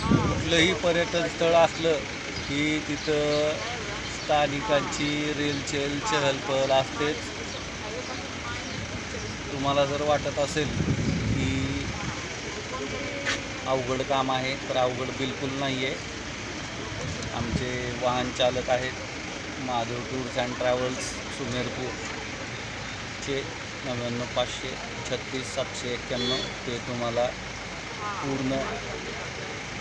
कुठलंही पर्यटन स्थळ असलं की तिथं स्थानिकांची रेलचेल चहलपहल असतेच. तुम्हाला जर वाटत असेल की अवघड काम आहे तर अवघड बिलकुल नाही आहे. आमचे वाहन चालक आहेत महादेव टूर्स अँड ट्रॅव्हल्स सुमेरपूरचे 99 536 791. ते तुम्हाला पूर्ण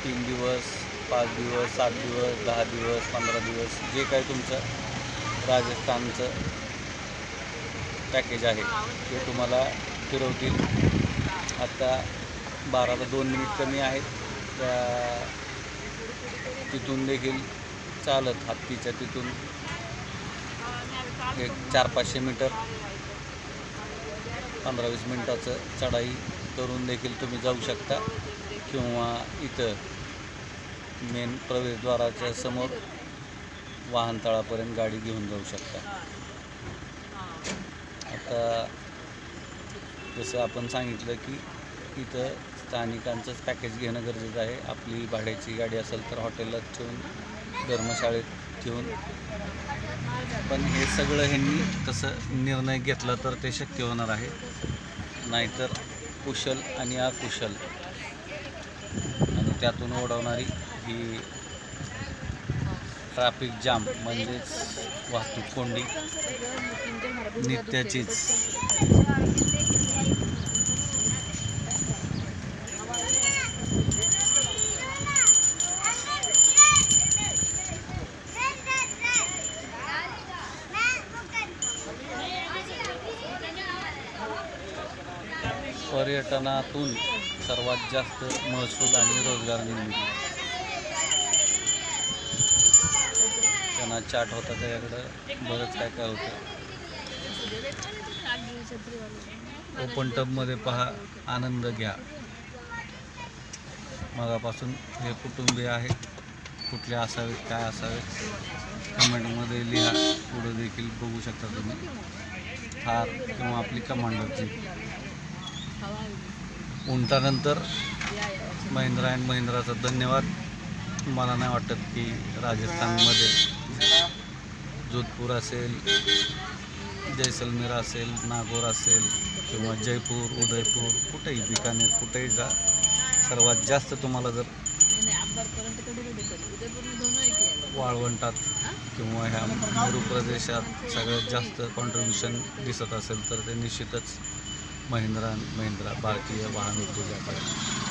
3 दिवस 5 दिवस 7 दिवस 10 दिवस 15 दिवस जे काही तुमचं राजस्थानचं पॅकेज आहे ते तुम्हाला फिरवतील. आता 12ला 2 मिनिट कमी आहेत. त्या तिथून देखील चालत हत्तीच्या तिथून एक 400-500 मीटर 15-20 मिनटाचं चढाई करून देखील तुम्ही जाऊ शकता किंवा इथं मेन प्रवेशद्वाराच्या समोर वाहनतळापर्यंत गाडी घेऊन जाऊ शकता. आता जसं आपण सांगितलं की इथं स्थानिकांचंच पॅकेज घेणं गरजेचं आहे. आपली भाड्याची गाडी असेल तर हॉटेलात ठेवून धर्मशाळेत ठेवून, पण हे सगळं ह्यांनी तसं निर्णय घेतला तर ते शक्य होणार आहे. नाहीतर कुशल आणि अकुशल आणि त्यातून ओढवणारी ही ट्रॅफिक जाम म्हणजेच वाहतूक कोंडी नित्याचीच. पर्यटनातून सर्वात जास्त महसूल आणि रोजगार निर्मिती. त्यांना चाट होता त्याच्याकडं बरंच काय काय होतं. ओपन टबमध्ये पहा, आनंद घ्या. मगापासून हे कुटुंबीय आहेत, कुठले असावेत काय असावेत कमेंटमध्ये लिहा. पुढं देखील बघू शकता तुम्ही थार किंवा आपली कमांडरची. उंटानंतर महिंद्रा अँड महिंद्राचा धन्यवाद. मला नाही वाटत की राजस्थानमध्ये जोधपूर असेल, जैसलमेर असेल, नागौर असेल किंवा जयपूर, उदयपूर, कुठेही बिकानेर कुठेही जा, सर्वात जास्त तुम्हाला जर वाळवंटात किंवा ह्या मरु प्रदेशात सगळ्यात जास्त कॉन्ट्रीब्युशन दिसत असेल तर ते निश्चितच महिंद्रा भारतीय वाहन उद्योगाकडे.